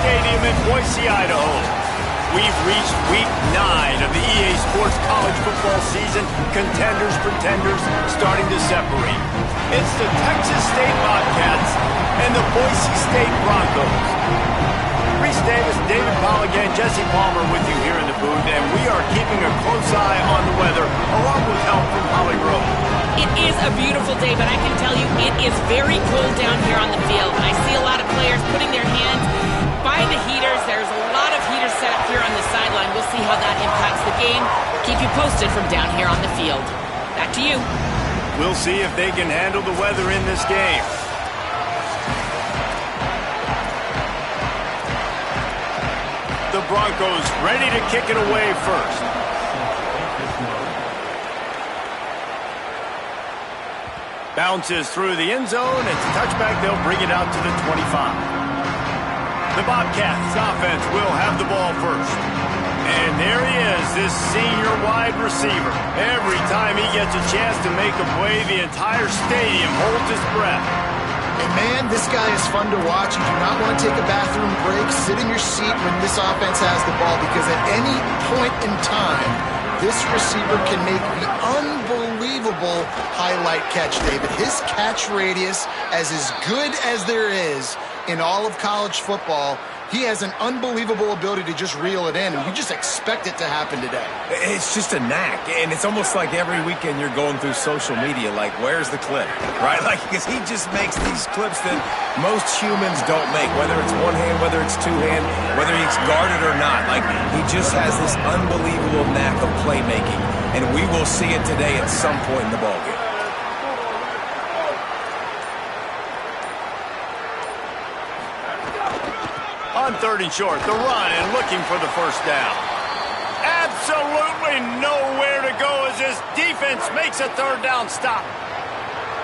Stadium in Boise, Idaho. We've reached week 9 of the EA Sports College football season. Contenders, pretenders, starting to separate. It's the Texas State Bobcats and the Boise State Broncos. Reese Davis, David Polligan, Jesse Palmer with you here in the booth, and we are keeping a close eye on the weather, along with help from Holly Rowe. It is a beautiful day, but I can tell you it is very cold down here on the field. And I see a lot of players putting their hands by the heaters. There's a lot of heaters set up here on the sideline. We'll see how that impacts the game. Keep you posted from down here on the field. Back to you. We'll see if they can handle the weather in this game. The Broncos ready to kick it away first. Bounces through the end zone. It's a touchback. They'll bring it out to the 25. The Bobcats offense will have the ball first. And there he is, this senior wide receiver. Every time he gets a chance to make a play, the entire stadium holds its breath. And man, this guy is fun to watch. You do not want to take a bathroom break. Sit in your seat when this offense has the ball, because at any point in time, this receiver can make the unbelievable highlight catch, David. His catch radius is as good as there is in all of college football. He has an unbelievable ability to just reel it in, and we just expect it to happen today. It's just a knack, and it's almost like every weekend you're going through social media, like, where's the clip, right? Like, because he just makes these clips that most humans don't make, whether it's one hand, whether it's two hand, whether he's guarded or not. Like, he just has this unbelievable knack of playmaking, and we will see it today at some point in the ballgame. On 3rd and short, the run and looking for the first down. Absolutely nowhere to go as this defense makes a 3rd down stop.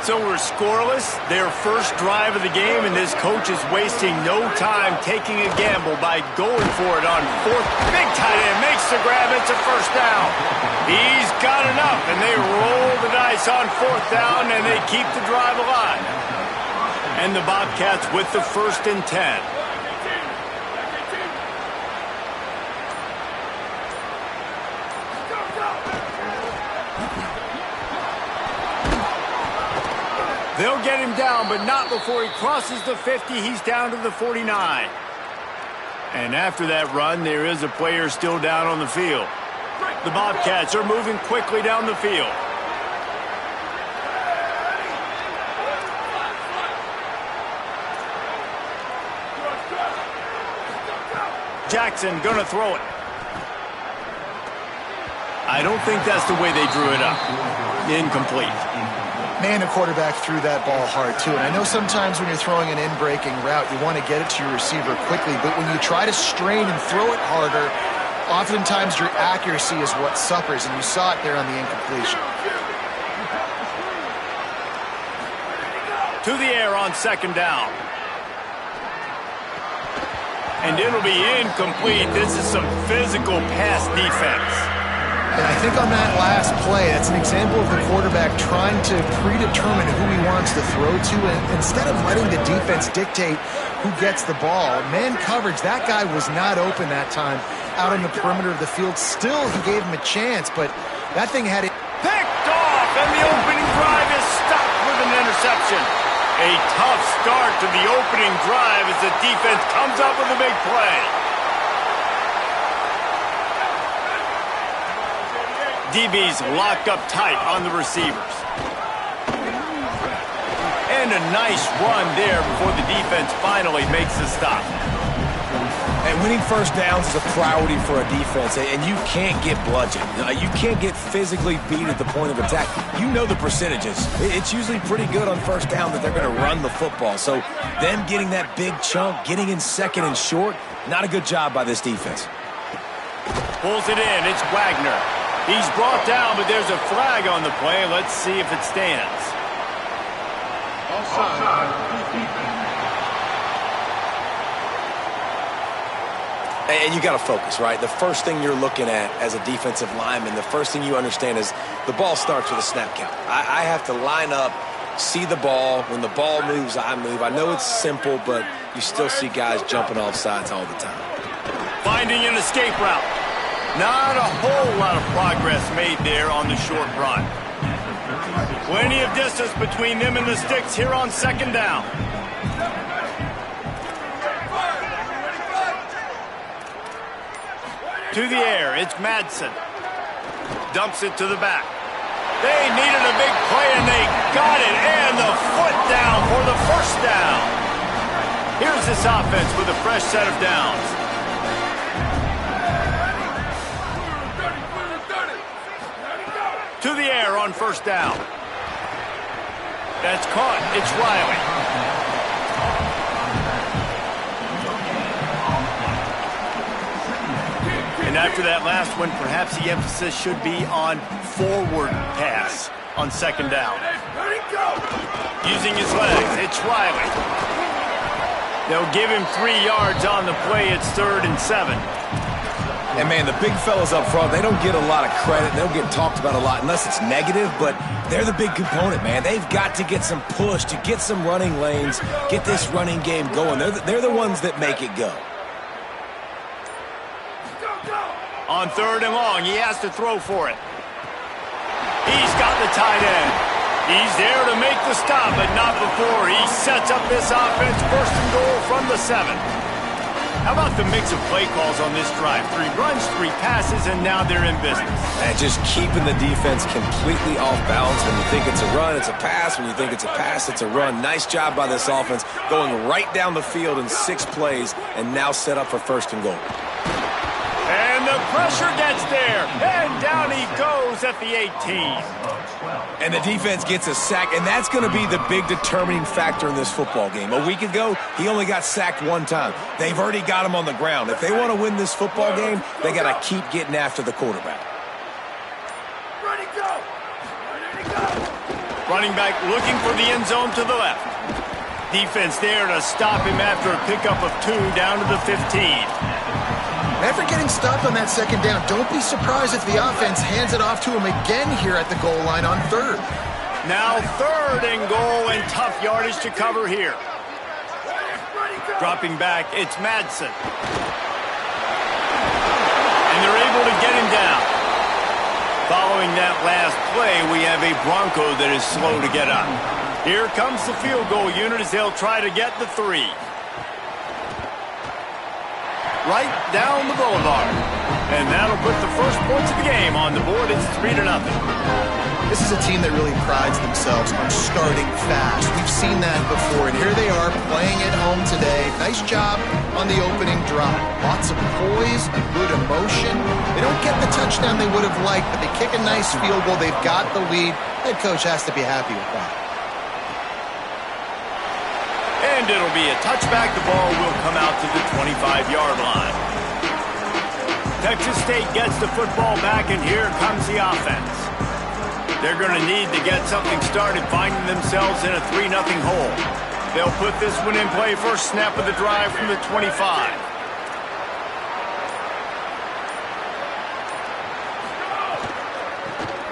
So we're scoreless, their first drive of the game, and this coach is wasting no time taking a gamble by going for it on 4th. Big tight end makes the grab. It's a first down. He's got enough, and they roll the dice on 4th down, and they keep the drive alive. And the Bobcats with the 1st and 10. They'll get him down, but not before he crosses the 50. He's down to the 49. And after that run, there is a player still down on the field. The Bobcats are moving quickly down the field. Jackson gonna throw it. I don't think that's the way they drew it up. Incomplete. Man, the quarterback threw that ball hard, too. And I know sometimes when you're throwing an in-breaking route, you want to get it to your receiver quickly. But when you try to strain and throw it harder, oftentimes your accuracy is what suffers. And you saw it there on the incompletion. To the air on 2nd down. And it'll be incomplete. This is some physical pass defense. And I think on that last play, that's an example of the quarterback trying to predetermine who he wants to throw to, and instead of letting the defense dictate who gets the ball. Man coverage, that guy was not open that time out on the perimeter of the field. Still, he gave him a chance, but that thing had it picked off, and the opening drive is stopped with an interception. A tough start to the opening drive as the defense comes up with a big play. DB's locked up tight on the receivers. And a nice run there before the defense finally makes the stop. And winning first downs is a priority for a defense, and you can't get bludgeoned. You can't get physically beat at the point of attack. You know the percentages. It's usually pretty good on first down that they're going to run the football. So them getting that big chunk, getting in 2nd and short, not a good job by this defense. Pulls it in. It's Wagner. He's brought down, but there's a flag on the play. Let's see if it stands. And you got to focus, right? The first thing you're looking at as a defensive lineman, the first thing you understand is the ball starts with a snap count. I have to line up see the ball. When the ball moves, I move. I know it's simple, but you still see guys jumping off sides all the time. Finding an escape route. Not a whole lot of progress made there on the short run. Plenty of distance between them and the sticks here on second down. To the air, it's Madsen. Dumps it to the back. They needed a big play, and they got it. And the foot down for the first down. Here's this offense with a fresh set of downs. To the air on first down. That's caught. It's Riley. And after that last one, perhaps the emphasis should be on forward pass on second down. Using his legs, it's Riley. They'll give him 3 yards on the play. It's 3rd and 7. And, man, the big fellas up front, they don't get a lot of credit. They don't get talked about a lot unless it's negative, but they're the big component, man. They've got to get some push, to get some running lanes, get this running game going. They're the ones that make it go. On 3rd and long, he has to throw for it. He's got the tight end. He's there to make the stop, but not before. He sets up this offense, 1st and goal from the 7. How about the mix of play calls on this drive? 3 runs, 3 passes, and now they're in business. And just keeping the defense completely off balance. When you think it's a run, it's a pass. When you think it's a pass, it's a run. Nice job by this offense, going right down the field in 6 plays, and now set up for 1st and goal. And the pressure gets there, and down he goes at the 18. And the defense gets a sack, and that's going to be the big determining factor in this football game. A week ago, he only got sacked 1 time. They've already got him on the ground. If they want to win this football game, they got to keep getting after the quarterback. Running back looking for the end zone to the left. Defense there to stop him after a pickup of 2 down to the 15. After getting stopped on that second down, don't be surprised if the offense hands it off to him again here at the goal line on 3rd. Now 3rd and goal, and tough yardage to cover here. Dropping back, it's Madsen. And they're able to get him down. Following that last play, we have a Bronco that is slow to get up. Here comes the field goal unit as they'll try to get the 3. Right down the boulevard. And that'll put the first points of the game on the board. It's 3-0. This is a team that really prides themselves on starting fast. We've seen that before, and here they are playing at home today. Nice job on the opening drive. Lots of poise, a good emotion. They don't get the touchdown they would have liked, but they kick a nice field goal. They've got the lead. Head coach has to be happy with that. And it'll be a touchback. The ball will come out to the 25-yard line. Texas State gets the football back, and here comes the offense. They're going to need to get something started, finding themselves in a 3-0 hole. They'll put this one in play, first snap of the drive from the 25.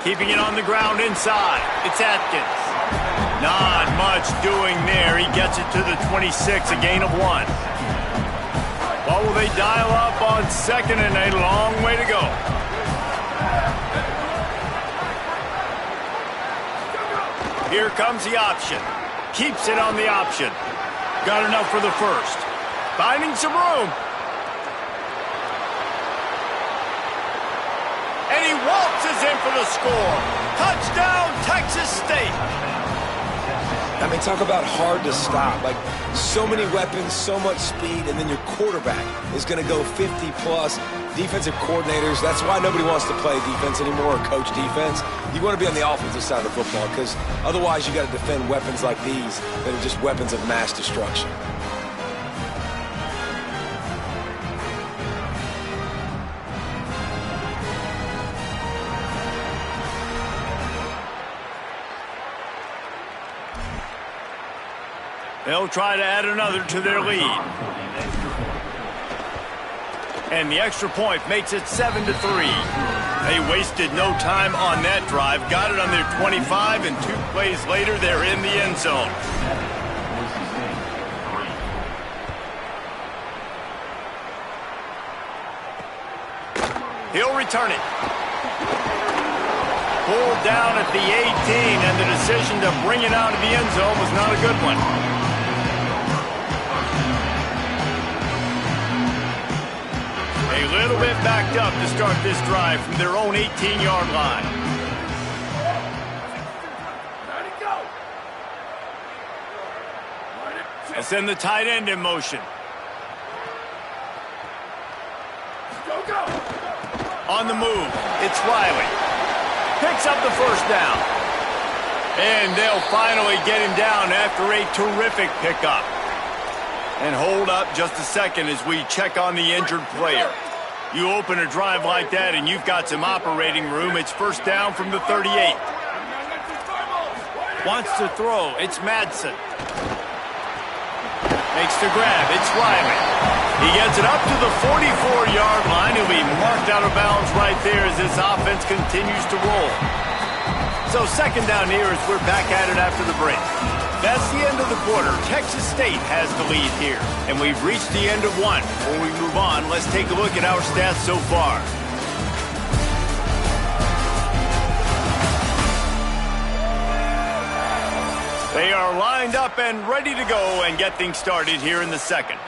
Keeping it on the ground inside. It's Atkins. Not much doing there. He gets it to the 26, a gain of 1. What will they dial up on 2nd and a long way to go? Here comes the option. Keeps it on the option. Got enough for the 1st. Finding some room. And he waltzes in for the score. Touchdown, Texas State. I mean, talk about hard to stop. Like, so many weapons, so much speed, and then your quarterback is going to go 50-plus. Defensive coordinators, that's why nobody wants to play defense anymore or coach defense. You want to be on the offensive side of the football because otherwise you got to defend weapons like these that are just weapons of mass destruction. They'll try to add another to their lead. And the extra point makes it 7-3. They wasted no time on that drive. Got it on their 25, and 2 plays later, they're in the end zone. He'll return it. Pulled down at the 18, and the decision to bring it out of the end zone was not a good one. A little bit backed up to start this drive from their own 18-yard line. And send the tight end in motion. On the move, it's Riley. Picks up the first down. And they'll finally get him down after a terrific pickup. And hold up just a second as we check on the injured player. You open a drive like that and you've got some operating room. It's first down from the 38. Wants to throw. It's Madsen. Makes the grab. It's Riley. He gets it up to the 44-yard line. He'll be marked out of bounds right there as this offense continues to roll. So second down here as we're back at it after the break. That's the end of the quarter. Texas State has the lead here. And we've reached the end of one. Before we move on, let's take a look at our stats so far. They are lined up and ready to go and get things started here in the second.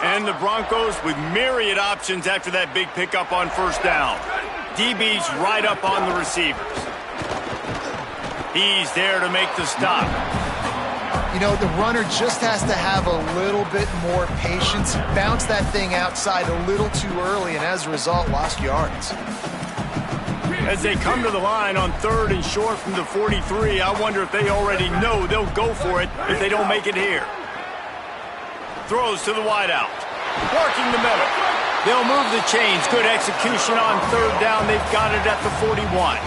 And the Broncos with myriad options after that big pickup on first down. DB's right up on the receivers. He's there to make the stop. You know, the runner just has to have a little bit more patience. Bounce that thing outside a little too early, and as a result, lost yards. As they come to the line on third and short from the 43, I wonder if they already know they'll go for it if they don't make it here. Throws to the wideout. Working the middle. They'll move the chains. Good execution on third down. They've got it at the 41.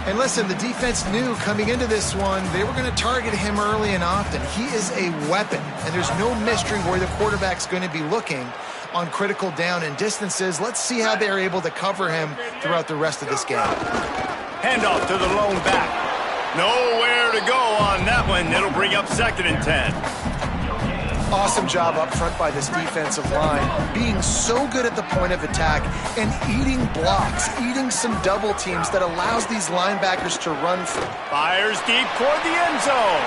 And listen, the defense knew coming into this one, they were going to target him early and often. He is a weapon, and there's no mystery where the quarterback's going to be looking on critical down and distances. Let's see how they're able to cover him throughout the rest of this game. Handoff to the lone back. Nowhere to go on that one. It'll bring up second and 10. Awesome job up front by this defensive line, being so good at the point of attack and eating blocks, eating some double teams that allows these linebackers to run free. Fires deep toward the end zone.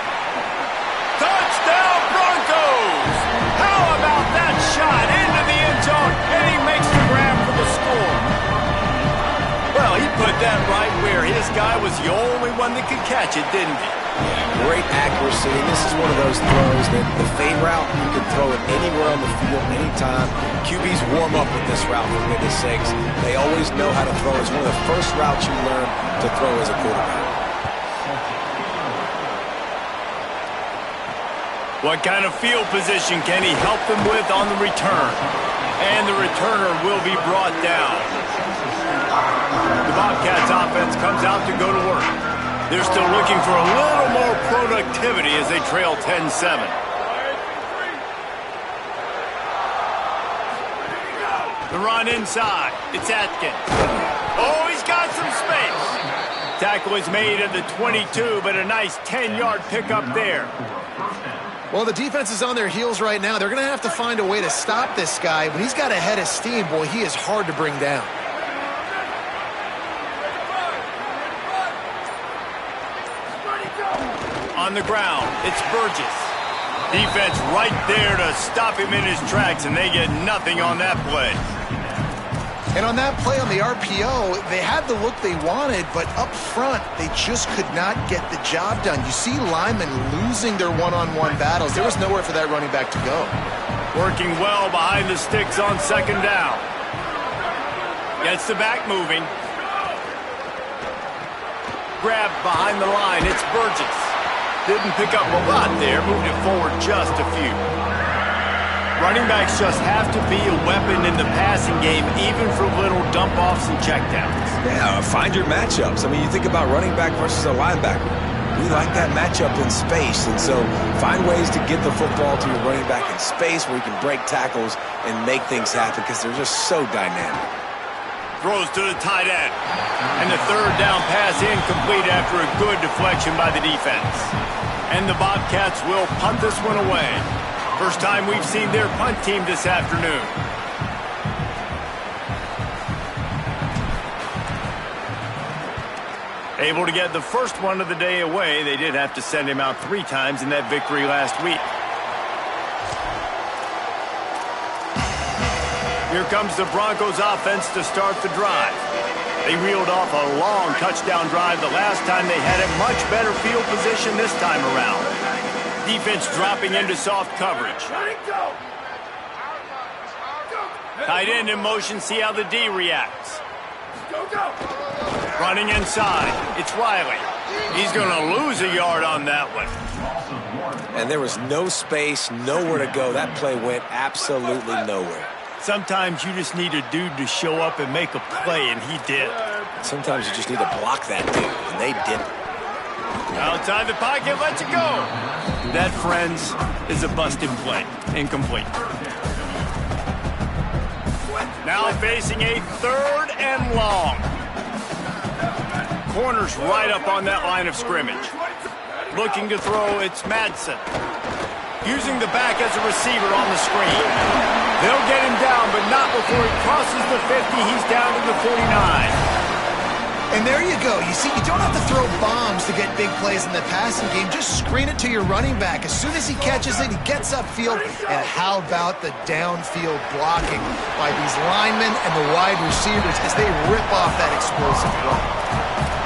Touchdown Broncos! How about that shot into the end zone, and he makes the grab for the score. Well, he put that right where his guy was the only one that could catch it, didn't he? Yeah, great accuracy. This is one of those throws that the fade route, you can throw it anywhere on the field, anytime. QBs warm up with this route, for goodness sakes. They always know how to throw. It's one of the first routes you learn to throw as a quarterback. What kind of field position can he help them with on the return? And the returner will be brought down. The Bobcats offense comes out to go to work. They're still looking for a little more productivity as they trail 10-7. The run inside. It's Atkins. Oh, he's got some space. Tackle is made at the 22, but a nice 10-yard pickup there. Well, the defense is on their heels right now. They're going to have to find a way to stop this guy. When he's got a head of steam, boy, he is hard to bring down. On the ground, it's Burgess. Defense right there to stop him in his tracks, and they get nothing on that play. And on that play on the RPO, they had the look they wanted, but up front, they just could not get the job done. You see linemen losing their one-on-one battles. There was nowhere for that running back to go. Working well behind the sticks on second down. Gets the back moving. Grabbed behind the line, it's Burgess. Didn't pick up a lot there, moved it forward just a few. Running backs just have to be a weapon in the passing game, even for little dump-offs and checkdowns. Yeah, find your matchups. I mean, you think about running back versus a linebacker. We like that matchup in space, and so find ways to get the football to your running back in space where you can break tackles and make things happen because they're just so dynamic. Throws to the tight end. And the third down pass incomplete after a good deflection by the defense. And the Bobcats will punt this one away. First time we've seen their punt team this afternoon. Able to get the first one of the day away. They did have to send him out 3 times in that victory last week. Here comes the Broncos offense to start the drive. They reeled off a long touchdown drive the last time. They had a much better field position this time around. Defense dropping into soft coverage. Tight end in motion, see how the D reacts. Running inside, it's Riley. He's going to lose a yard on that one. And there was no space, nowhere to go. That play went absolutely nowhere. Sometimes you just need a dude to show up and make a play, and he did. Sometimes you just need to block that dude, and they didn't. Outside the pocket, lets it go. That, friends, is a busted play. Incomplete. Now facing a 3rd and long. Corner's right up on that line of scrimmage. Looking to throw, it's Madsen. Using the back as a receiver on the screen. They'll get him down, but not before he crosses the 50. He's down to the 49. And there you go. You see, you don't have to throw bombs to get big plays in the passing game. Just screen it to your running back. As soon as he catches it, he gets upfield. And how about the downfield blocking by these linemen and the wide receivers as they rip off that explosive run.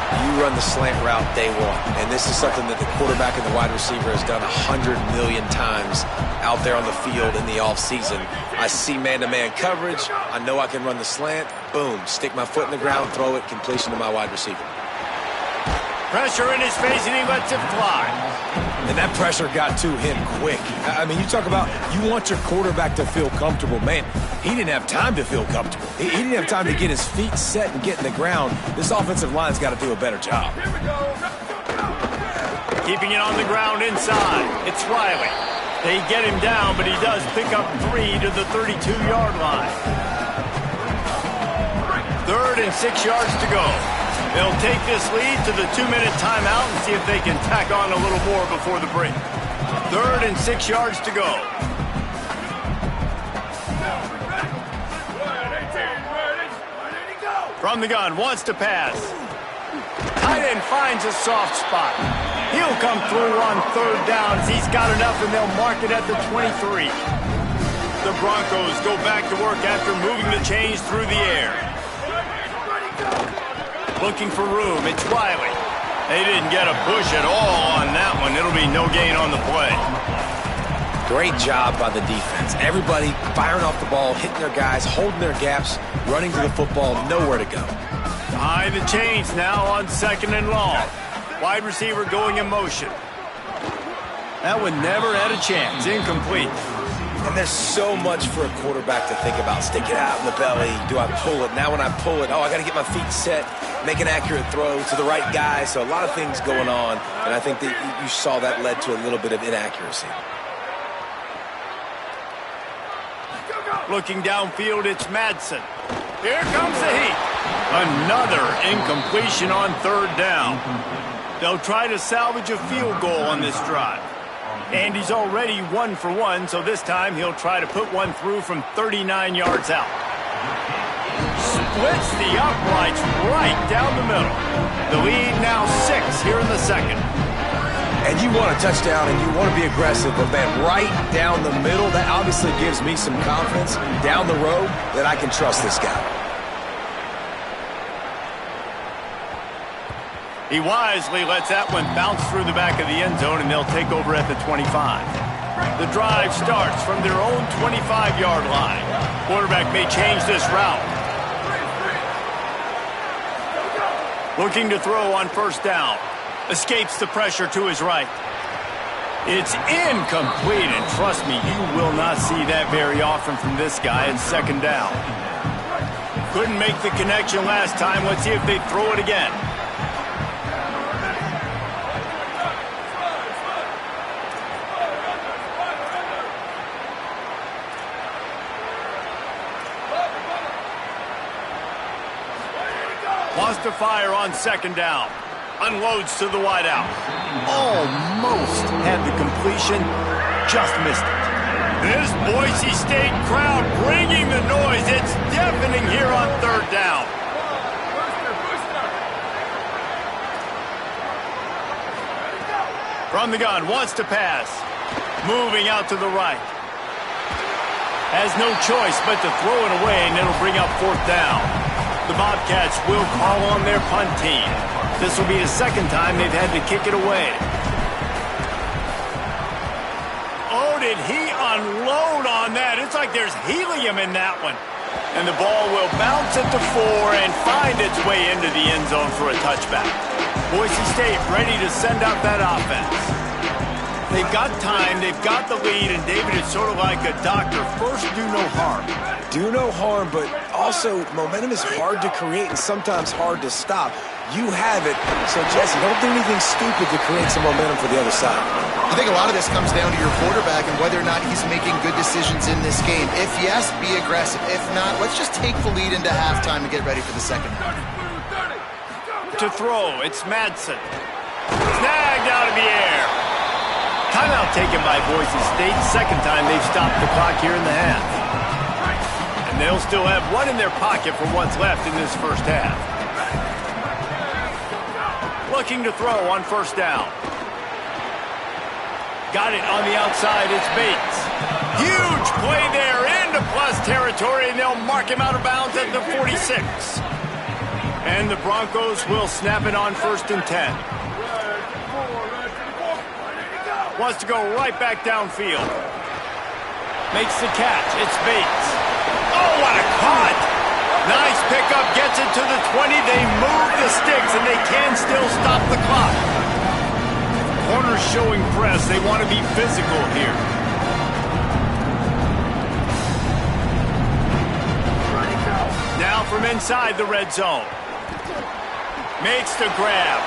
You run the slant route day one, and this is something that the quarterback and the wide receiver has done 100 million times out there on the field in the offseason. I see man-to-man coverage. I know I can run the slant. Boom, stick my foot in the ground, throw it, completion to my wide receiver. Pressure in his face, and he lets it fly. And that pressure got to him quick. I mean, you talk about you want your quarterback to feel comfortable. Man, he didn't have time to feel comfortable. He didn't have time to get his feet set and get in the ground. This offensive line's got to do a better job. Keeping it on the ground inside. It's Riley. They get him down, but he does pick up 3 to the 32-yard line. 3rd and 6 yards to go. They'll take this lead to the 2-minute timeout and see if they can tack on a little more before the break. 3rd and 6 yards to go. From the gun, wants to pass. Tight end finds a soft spot. He'll come through on 3rd down as he's got enough, and they'll mark it at the 23. The Broncos go back to work after moving the chains through the air. Looking for room, it's Riley. They didn't get a push at all on that one. It'll be no gain on the play. Great job by the defense. Everybody firing off the ball, hitting their guys, holding their gaps, running to the football, nowhere to go. Behind the chains now on 2nd and long. Wide receiver going in motion. That one never had a chance. Incomplete. And there's so much for a quarterback to think about. Stick it out in the belly. Do I pull it? Now when I pull it, I got to get my feet set, make an accurate throw to the right guy. So a lot of things going on, and I think that you saw that led to a little bit of inaccuracy. Looking downfield, it's Madsen. Here comes the heat. Another incompletion on 3rd down. They'll try to salvage a field goal on this drive. And he's already 1 for 1, so this time he'll try to put one through from 39 yards out. Splits the uprights right down the middle. The lead now 6 here in the 2nd. And you want a touchdown and you want to be aggressive, but man, right down the middle, that obviously gives me some confidence down the road that I can trust this guy. He wisely lets that one bounce through the back of the end zone, and they'll take over at the 25. The drive starts from their own 25-yard line. Quarterback may change this route. Looking to throw on 1st down. Escapes the pressure to his right. It's incomplete, and trust me, you will not see that very often from this guy in 2nd down. Couldn't make the connection last time. Let's see if they throw it again. Wants to fire on second down. Unloads to the wideout. Almost had the completion. Just missed it. This Boise State crowd bringing the noise. It's deafening here on third down. From the gun, wants to pass. Moving out to the right. Has no choice but to throw it away, and it'll bring up fourth down. The Bobcats will call on their punt team. This will be the second time they've had to kick it away. Oh, did he unload on that? It's like there's helium in that one. And the ball will bounce at the 4 and find its way into the end zone for a touchback. Boise State ready to send out that offense. They've got time, they've got the lead, and David is sort of like a doctor. First, do no harm. Do no harm, but also momentum is hard to create and sometimes hard to stop. You have it, so Jesse, don't do anything stupid to create some momentum for the other side. I think a lot of this comes down to your quarterback and whether or not he's making good decisions in this game. If yes, be aggressive. If not, let's just take the lead into halftime and get ready for the second half. To throw, it's Madsen. Snagged out of the air. Timeout taken by Boise State. Second time they've stopped the clock here in the half. And they'll still have one in their pocket for what's left in this first half. Looking to throw on first down. Got it on the outside, it's Bates. Huge play there into plus territory, and they'll mark him out of bounds at the 46. And the Broncos will snap it on first and 10. Wants to go right back downfield. Makes the catch. It's Bates. Oh, what a cut! Nice pickup. Gets it to the 20. They move the sticks, and they can still stop the clock. Corners showing press. They want to be physical here. Now from inside the red zone. Makes the grab.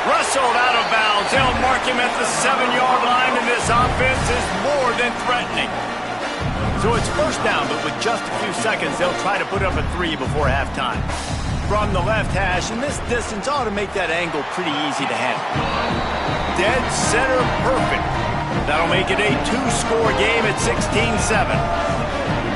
Rustled out of bounds. They'll mark him at the 7-yard line, and this offense is more than threatening. So it's first down, but with just a few seconds, they'll try to put up a 3 before halftime. From the left hash, and this distance ought to make that angle pretty easy to handle. Dead center perfect. That'll make it a 2-score game at 16-7.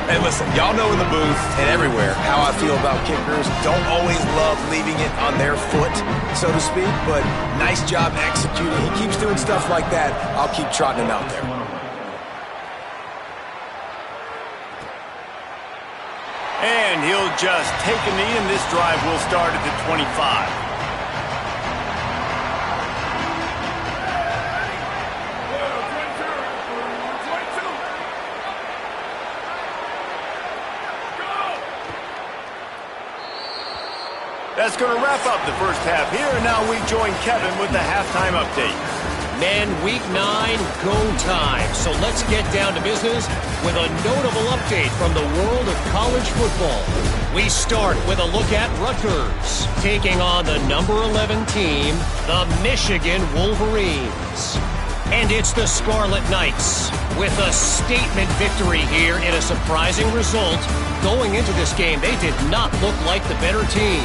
Hey, listen, y'all know in the booth and everywhere how I feel about kickers. Don't always love leaving it on their foot, so to speak, but nice job executing. He keeps doing stuff like that. I'll keep trotting him out there. And he'll just take a knee, and this drive will start at the 25. That's going to wrap up the first half here, and now we join Kevin with the halftime update. Men, week 9, go time. So let's get down to business with a notable update from the world of college football. We start with a look at Rutgers, taking on the number 11 team, the Michigan Wolverines. And it's the Scarlet Knights with a statement victory here in a surprising result. Going into this game, they did not look like the better team.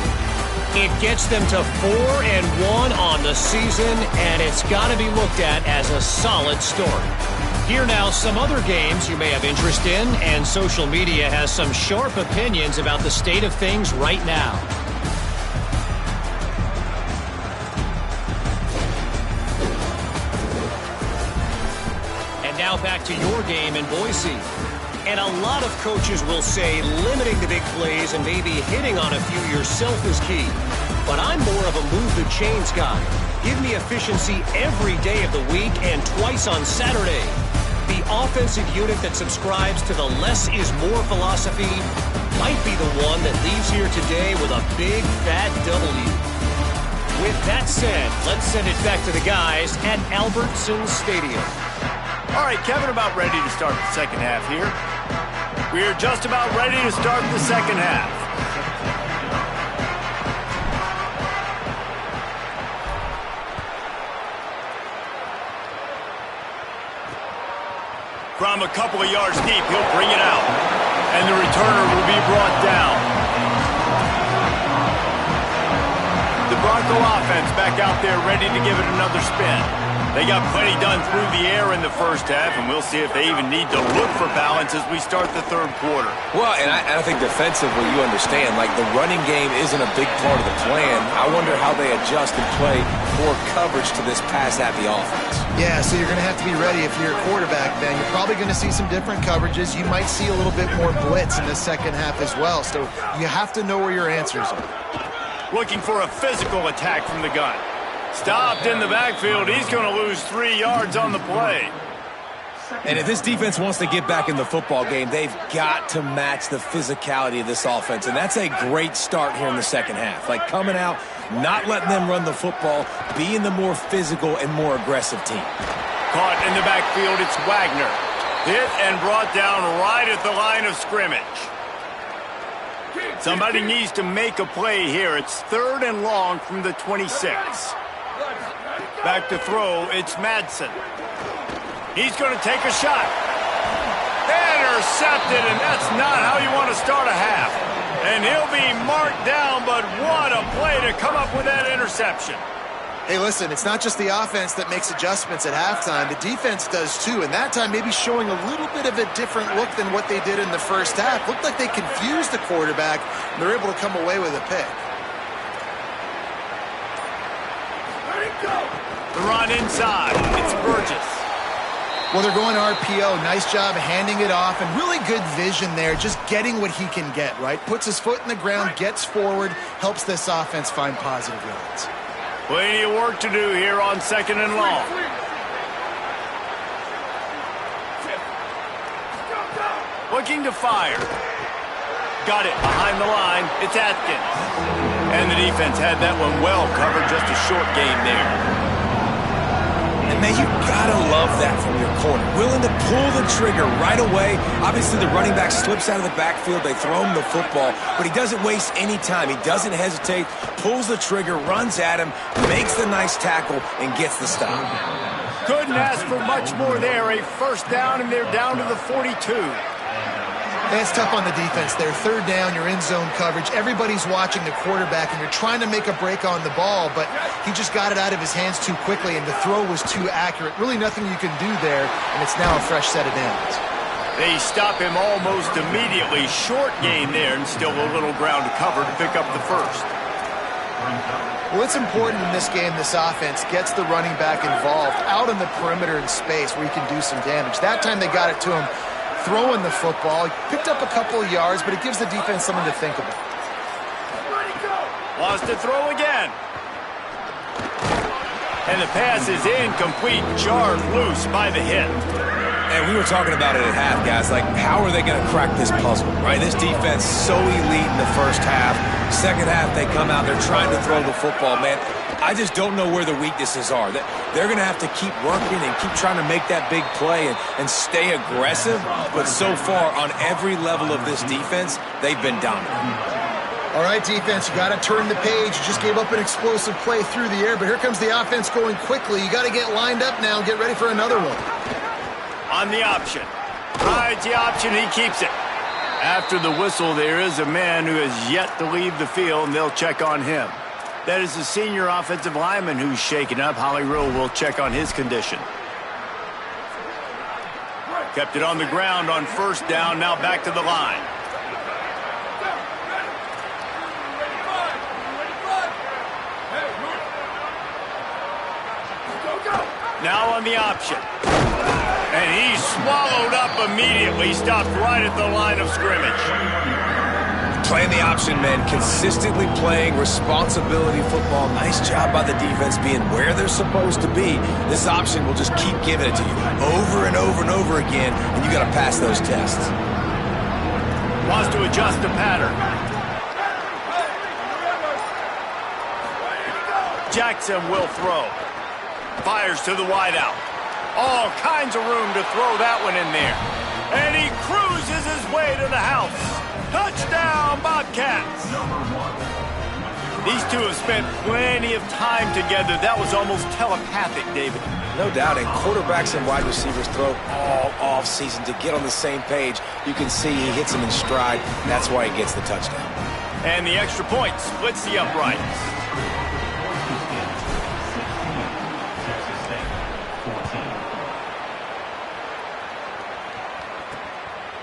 It gets them to 4-1 on the season, and it's got to be looked at as a solid start. Here now, some other games you may have interest in, and social media has some sharp opinions about the state of things right now. And now back to your game in Boise. And a lot of coaches will say limiting the big plays and maybe hitting on a few yourself is key. But I'm more of a move the chains guy. Give me efficiency every day of the week and twice on Saturday. The offensive unit that subscribes to the less is more philosophy might be the one that leaves here today with a big fat W. With that said, let's send it back to the guys at Albertson Stadium. All right, Kevin, about ready to start the second half here. We're just about ready to start the second half. From a couple of yards deep, he'll bring it out. And the returner will be brought down. Bronco offense back out there ready to give it another spin. They got plenty done through the air in the first half, and we'll see if they even need to look for balance as we start the third quarter. Well, and I think defensively, you understand, like the running game isn't a big part of the plan. I wonder how they adjust and play more coverage to this pass-happy offense. Yeah, so you're going to have to be ready if you're a quarterback, Ben. You're probably going to see some different coverages. You might see a little bit more blitz in the second half as well, so you have to know where your answers are. Looking for a physical attack from the gun. Stopped in the backfield. He's going to lose 3 yards on the play. And if this defense wants to get back in the football game, they've got to match the physicality of this offense. And that's a great start here in the second half. Like coming out, not letting them run the football, being the more physical and more aggressive team. Caught in the backfield, it's Wagner. Hit and brought down right at the line of scrimmage. Somebody needs to make a play here. It's 3rd and long from the 26. Back to throw, it's Madsen. He's going to take a shot. Intercepted, and that's not how you want to start a half. And he'll be marked down, but what a play to come up with that interception. Hey, listen, it's not just the offense that makes adjustments at halftime. The defense does too, and that time maybe showing a little bit of a different look than what they did in the first half. Looked like they confused the quarterback, and they're able to come away with a pick. The run inside. It's Burgess. Well, they're going RPO. Nice job handing it off, and really good vision there, just getting what he can get, right? Puts his foot in the ground, gets forward, helps this offense find positive yards. Plenty of work to do here on 2nd and long. Looking to fire. Got it behind the line. It's Atkins. And the defense had that one well covered. Just a short game there. And man, you gotta love that from your corner. Willing to pull the trigger right away. Obviously, the running back slips out of the backfield. They throw him the football, but he doesn't waste any time. He doesn't hesitate, pulls the trigger, runs at him, makes the nice tackle, and gets the stop. Couldn't ask for much more there. A first down, and they're down to the 42. That's tough on the defense there. 3rd down, you're in zone coverage. Everybody's watching the quarterback, and you're trying to make a break on the ball, but he just got it out of his hands too quickly, and the throw was too accurate. Really nothing you can do there, and it's now a fresh set of downs. They stop him almost immediately. Short gain there, and still a little ground to cover to pick up the first. Well, it's important in this game this offense gets the running back involved out on the perimeter in space where he can do some damage. That time they got it to him throwing the football. He picked up a couple of yards, but it gives the defense something to think about. Lost to throw again. And the pass is incomplete, jarred loose by the hit. And we were talking about it at half, guys. Like, how are they going to crack this puzzle, right? This defense so elite in the first half. Second half, they come out, they're trying to throw the football, man. I just don't know where the weaknesses are. They're going to have to keep working and keep trying to make that big play and stay aggressive. But so far, on every level of this defense, they've been dominant. All right, defense, you got to turn the page. You just gave up an explosive play through the air, but here comes the offense going quickly. You got to get lined up now and get ready for another one. On the option. Rides the option, he keeps it. After the whistle, there is a man who has yet to leave the field, and they'll check on him. That is the senior offensive lineman who's shaken up. Holly Rill will check on his condition. Kept it on the ground on first down, now back to the line. Now on the option. And he's swallowed up immediately, stopped right at the line of scrimmage. Playing the option, man, consistently playing responsibility football. Nice job by the defense being where they're supposed to be. This option will just keep giving it to you over and over and over again, and you got to pass those tests. Wants to adjust the pattern. Jackson will throw. Fires to the wideout. All kinds of room to throw that one in there. And he cruises his way to the house. Touchdown, Bobcats. These two have spent plenty of time together. That was almost telepathic, David. No doubt, and quarterbacks and wide receivers throw all off-season to get on the same page. You can see he hits them in stride. That's why he gets the touchdown. And the extra point splits the uprights.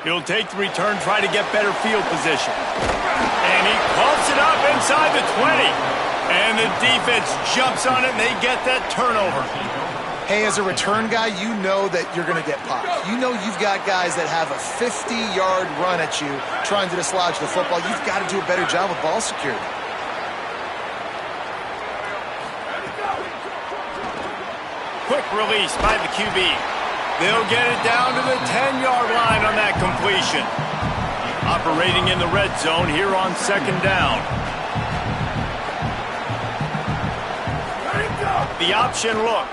He'll take the return, try to get better field position. And he pumps it up inside the 20. And the defense jumps on it, and they get that turnover. Hey, as a return guy, you know that you're going to get popped. You know you've got guys that have a 50-yard run at you trying to dislodge the football. You've got to do a better job with ball security. Quick release by the QB. They'll get it down to the 10-yard line on that completion. Operating in the red zone here on second down. The option look.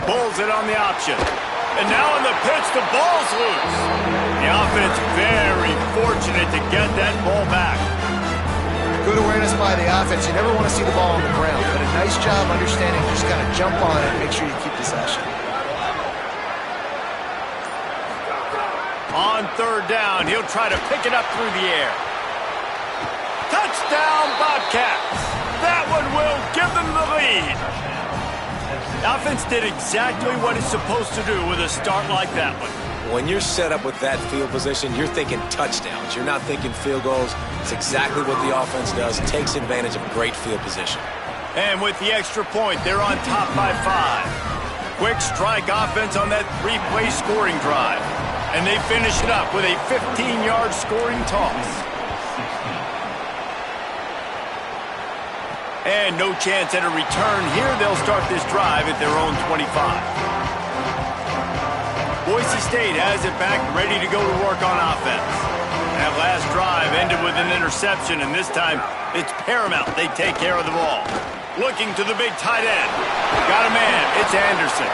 Pulls it on the option. And now on the pitch, the ball's loose. The offense very fortunate to get that ball back. Good awareness by the offense. You never want to see the ball on the ground, but a nice job understanding just kind of jump on it and make sure you keep possession. On third down, he'll try to pick it up through the air. Touchdown, Bobcats! That one will give them the lead. The offense did exactly what it's supposed to do with a start like that one. When you're set up with that field position, you're thinking touchdowns. You're not thinking field goals. It's exactly what the offense does. It takes advantage of great field position. And with the extra point, they're on top by 5. Quick strike offense on that 3-play scoring drive. And they finish it up with a 15-yard scoring toss. And no chance at a return here. They'll start this drive at their own 25. Boise State has it back, ready to go to work on offense. That last drive ended with an interception, and this time it's paramount they take care of the ball. Looking to the big tight end. Got a man. It's Anderson.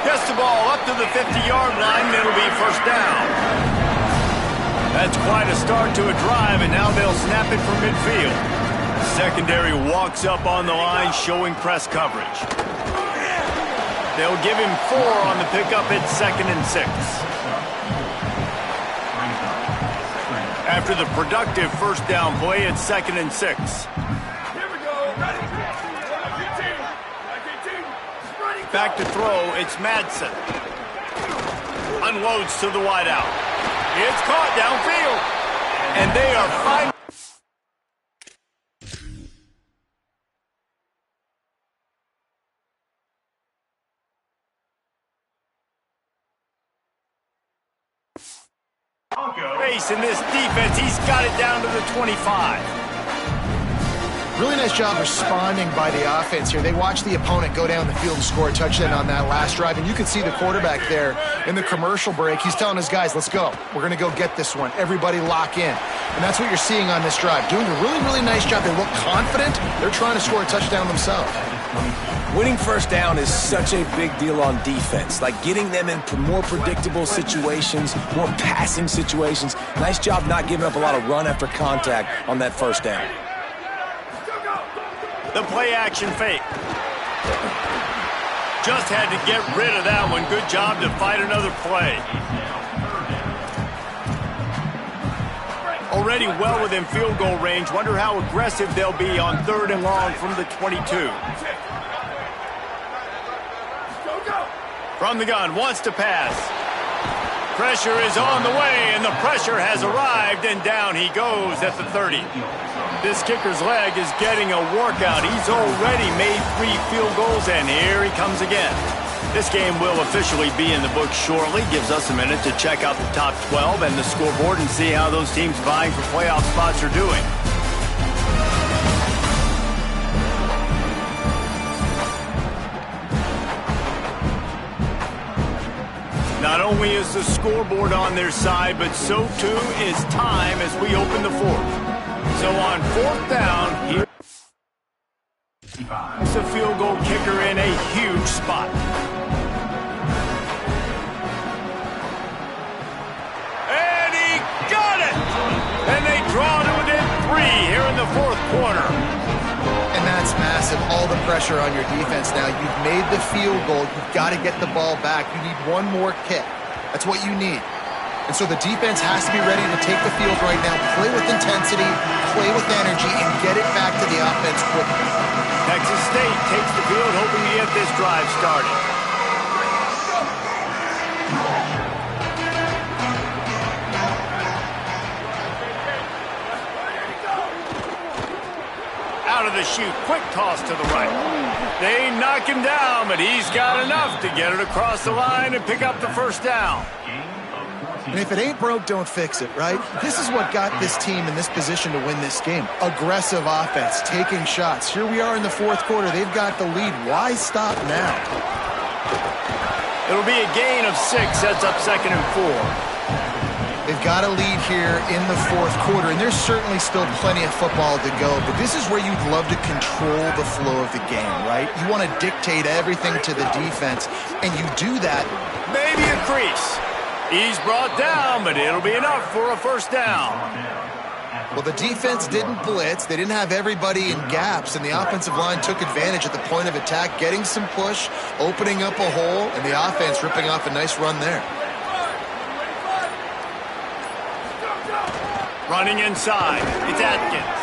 Gets the ball up to the 50-yard line, and it'll be first down. That's quite a start to a drive, and now they'll snap it from midfield. Secondary walks up on the line, showing press coverage. They'll give him 4 on the pickup at 2nd and 6. After the productive first down play at 2nd and 6. Back to throw, it's Madsen. Unloads to the wideout. It's caught downfield. And they are fine. Facing this defense, he's got it down to the 25. Really nice job responding by the offense here. They watched the opponent go down the field and score a touchdown on that last drive, and you could see the quarterback there in the commercial break. He's telling his guys, let's go. We're going to go get this one. Everybody lock in. And that's what you're seeing on this drive. Doing a really, really nice job. They look confident. They're trying to score a touchdown themselves. Winning first down is such a big deal on defense. Like getting them in more predictable situations, more passing situations. Nice job not giving up a lot of run after contact on that first down. The play-action fake. Just had to get rid of that one. Good job to fight another play. Already well within field goal range. Wonder how aggressive they'll be on 3rd and long from the 22. From the gun, wants to pass. Pressure is on the way, and the pressure has arrived, and down he goes at the 30. This kicker's leg is getting a workout. He's already made 3 field goals, and here he comes again. This game will officially be in the books shortly. Gives us a minute to check out the top 12 and the scoreboard and see how those teams vying for playoff spots are doing. Not only is the scoreboard on their side, but so too is time as we open the 4th. So on 4th down, here's a field goal kicker in a huge spot. And he got it! And they draw to within 3 here in the 4th quarter. And that's massive. All the pressure on your defense now. You've made the field goal. You've got to get the ball back. You need one more kick. That's what you need. And so the defense has to be ready to take the field right now, play with intensity, play with energy, and get it back to the offense quickly. Texas State takes the field, hoping to get this drive started. out of the chute. Quick toss to the right. They knock him down, but he's got enough to get it across the line and pick up the first down. And if it ain't broke, don't fix it, right? This is what got this team in this position to win this game. Aggressive offense, taking shots. Here we are in the fourth quarter. They've got the lead. Why stop now? It'll be a gain of 6, sets up 2nd and 4. They've got a lead here in the fourth quarter, and there's certainly still plenty of football to go, but this is where you'd love to control the flow of the game, right? You want to dictate everything to the defense, and you do that. Maybe a crease. He's brought down, but it'll be enough for a first down. Well, the defense didn't blitz. They didn't have everybody in gaps, and the offensive line took advantage at the point of attack, getting some push, opening up a hole, and the offense ripping off a nice run there. Running inside, it's Atkins.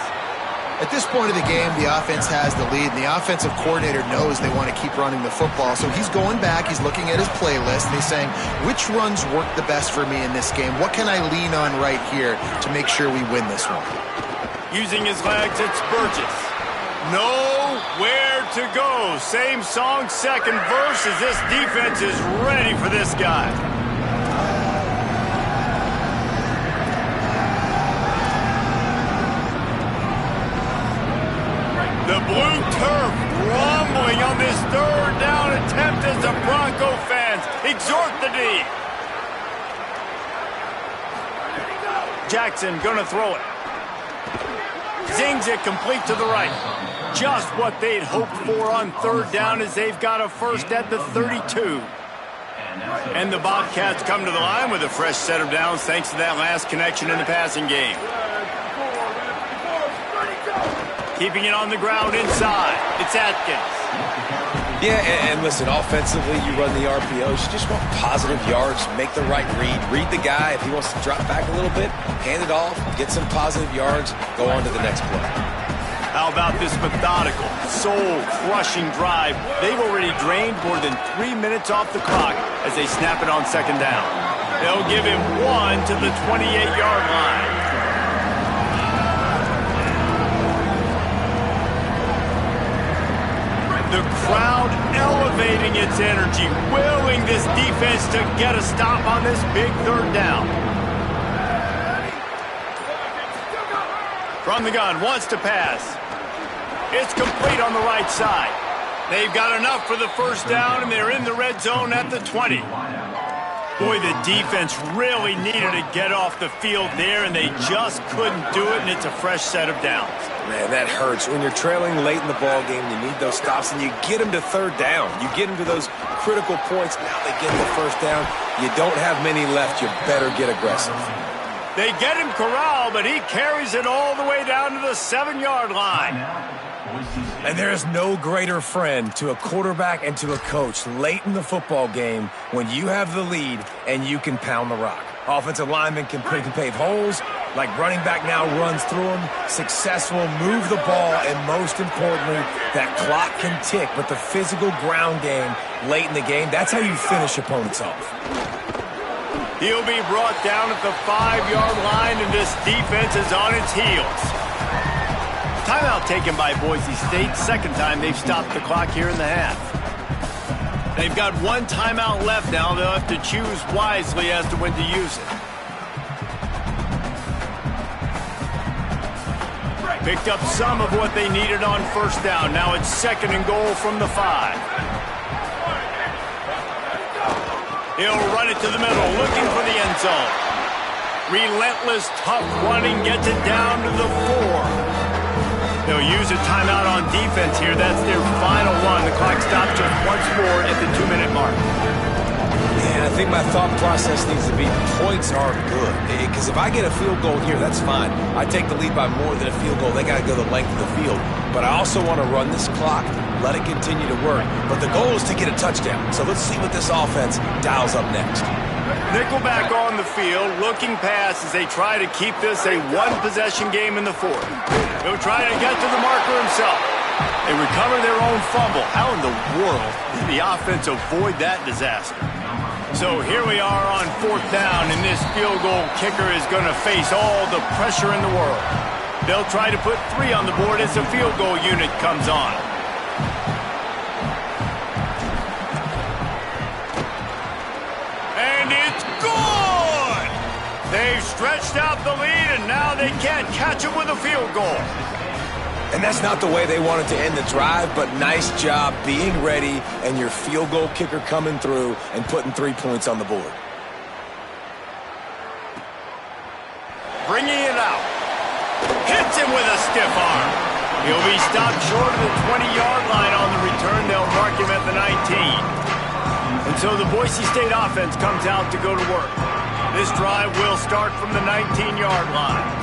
At this point of the game, the offense has the lead, and the offensive coordinator knows they want to keep running the football. So he's going back, he's looking at his playlist, and he's saying, which runs work the best for me in this game? What can I lean on right here to make sure we win this one? Using his legs, it's Burgess. Nowhere to go. Same song, second verse, as this defense is ready for this guy. The blue turf rumbling on this third down attempt as the Bronco fans exhort the D. Jackson gonna throw it. Zings it complete to the right. Just what they'd hoped for on third down as they've got a first at the 32. And the Bobcats come to the line with a fresh set of downs thanks to that last connection in the passing game. Keeping it on the ground inside. It's Atkins. Yeah, and listen, offensively, you run the RPOs. You just want positive yards, make the right read. Read the guy. If he wants to drop back a little bit, hand it off, get some positive yards, go on to the next play. How about this methodical, soul-crushing drive? They've already drained more than 3 minutes off the clock as they snap it on second down. They'll give him 1 to the 28-yard line. The crowd elevating its energy, willing this defense to get a stop on this big third down. From the gun, wants to pass. It's complete on the right side. They've got enough for the first down, and they're in the red zone at the 20. Boy, the defense really needed to get off the field there, and they just couldn't do it, and it's a fresh set of downs. Man, that hurts. When you're trailing late in the ball game, you need those stops, and you get them to third down. You get them to those critical points. Now they get the first down. You don't have many left. You better get aggressive. They get him corralled, but he carries it all the way down to the 7-yard line. And there is no greater friend to a quarterback and to a coach late in the football game when you have the lead and you can pound the rock. Offensive linemen can pave holes, like running back now runs through them, successful, move the ball, and most importantly, that clock can tick. But the physical ground game late in the game, that's how you finish opponents off. He'll be brought down at the 5-yard line, and this defense is on its heels. Timeout taken by Boise State. Second time they've stopped the clock here in the half. They've got one timeout left now. They'll have to choose wisely as to when to use it. Picked up some of what they needed on first down. Now it's 2nd and goal from the 5. He'll run it to the middle, looking for the end zone. Relentless, tough running gets it down to the 4. They'll use a timeout on defense here. That's their final one. The clock stops just once more at the 2-minute mark. Yeah, I think my thought process needs to be points are good. Because if I get a field goal here, that's fine. I take the lead by more than a field goal. They got to go the length of the field. But I also want to run this clock, let it continue to work. But the goal is to get a touchdown. So let's see what this offense dials up next. Nickelback on the field, looking pass as they try to keep this a one-possession game in the 4th. He'll try to get to the marker himself. They recover their own fumble. How in the world did the offense avoid that disaster? So here we are on 4th down, and this field goal kicker is going to face all the pressure in the world. They'll try to put 3 on the board as the field goal unit comes on. And it's good! They've stretched out the lead, and now they can't catch it with a field goal. And that's not the way they wanted to end the drive, but nice job being ready and your field goal kicker coming through and putting 3 points on the board. Bringing it out. Hits him with a stiff arm. He'll be stopped short of the 20-yard line on the return. They'll mark him at the 19. And so the Boise State offense comes out to go to work. This drive will start from the 19-yard line.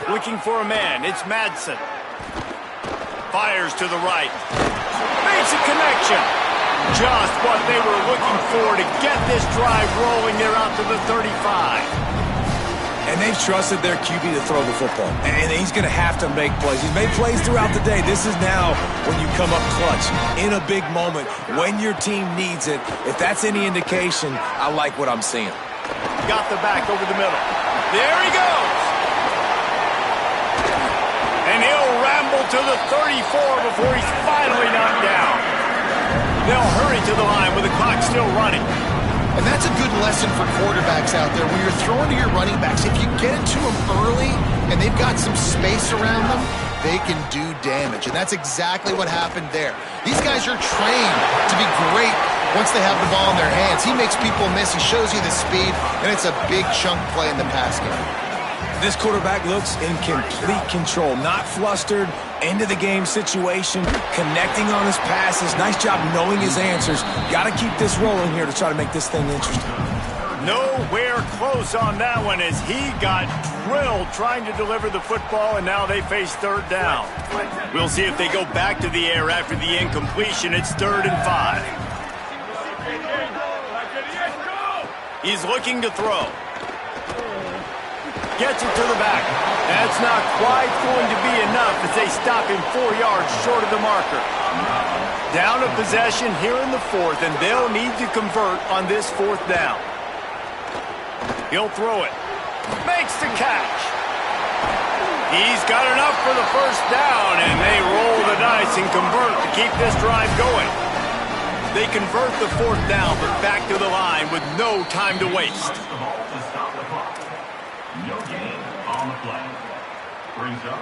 Looking for a man, it's Madsen. Fires to the right. Makes a connection. Just what they were looking for to get this drive rolling. They're out to the 35. And they've trusted their QB to throw the football. And he's going to have to make plays. He's made plays throughout the day. This is now when you come up clutch in a big moment when your team needs it. If that's any indication, I like what I'm seeing. Got the back over the middle. There he goes. And he'll ramble to the 34 before he's finally knocked down. They'll hurry to the line with the clock still running. And that's a good lesson for quarterbacks out there. When you're throwing to your running backs, if you get it to them early and they've got some space around them, they can do damage. And that's exactly what happened there. These guys are trained to be great once they have the ball in their hands. He makes people miss. He shows you the speed, and it's a big chunk play in the pass game. This quarterback looks in complete control, not flustered, end-of-the-game situation, connecting on his passes. Nice job knowing his answers. Got to keep this rolling here to try to make this thing interesting. Nowhere close on that one as he got drilled trying to deliver the football, and now they face third down. We'll see if they go back to the air after the incompletion. It's 3rd and 5. He's looking to throw. Gets it to the back. That's not quite going to be enough as they stop him 4 yards short of the marker. Down a possession here in the 4th, and they'll need to convert on this 4th down. He'll throw it. Makes the catch. He's got enough for the 1st down, and they roll the dice and convert to keep this drive going. They convert the 4th down, but back to the line with no time to waste. No gain on the play. Brings up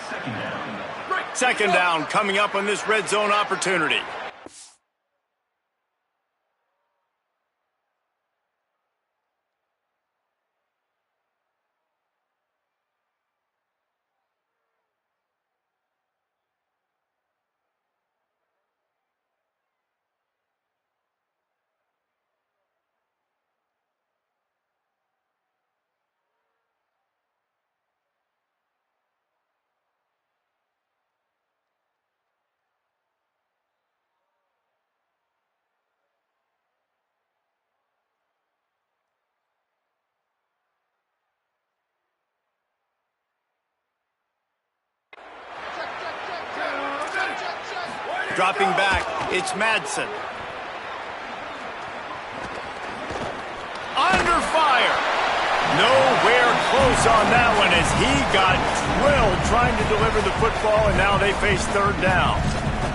2nd down. 2nd down coming up on this red zone opportunity. Dropping back, it's Madsen. Under fire. Nowhere close on that one as he got drilled trying to deliver the football, and now they face third down.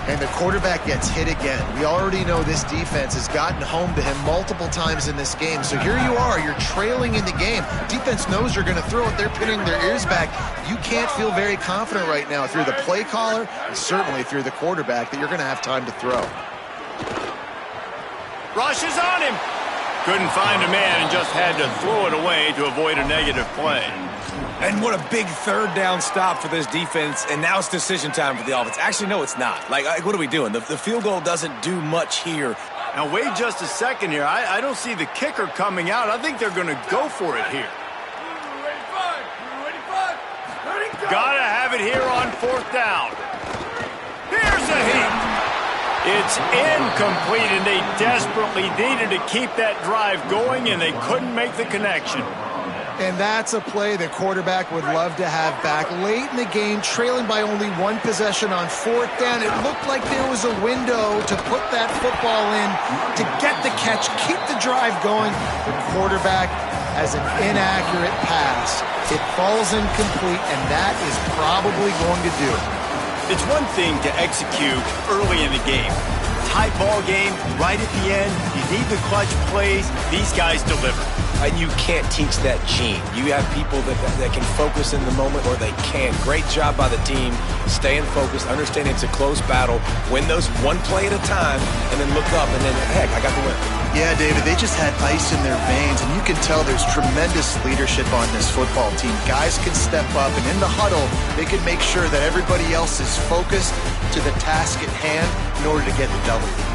And the quarterback gets hit again. We already know this defense has gotten home to him multiple times in this game. So here you are, you're trailing in the game. Defense knows you're going to throw it. They're pinning their ears back. You can't feel very confident right now if you're the play caller, and certainly if you're the quarterback, that you're going to have time to throw. Rushes on him. Couldn't find a man and just had to throw it away to avoid a negative play. And what a big third down stop for this defense, and now it's decision time for the offense. Actually, no, it's not. Like what are we doing? The field goal doesn't do much here. Now, wait just a second here. I don't see the kicker coming out. I think they're going to go for it here. Got to have it here on fourth down. Here's a hit. It's incomplete, and they desperately needed to keep that drive going, and they couldn't make the connection. And that's a play the quarterback would love to have back. Late in the game, trailing by only one possession on fourth down, it looked like there was a window to put that football in, to get the catch, keep the drive going. The quarterback has an inaccurate pass. It falls incomplete, and that is probably going to do it. It's one thing to execute early in the game. Tight ball game, right at the end, you need the clutch plays. These guys deliver. And you can't teach that gene. You have people that can focus in the moment, or they can't. Great job by the team, staying focused, understanding it's a close battle, win those one play at a time, and then look up, and then, heck, I got the win. Yeah, David, they just had ice in their veins, and you can tell there's tremendous leadership on this football team. Guys can step up, and in the huddle, they can make sure that everybody else is focused to the task at hand in order to get the W.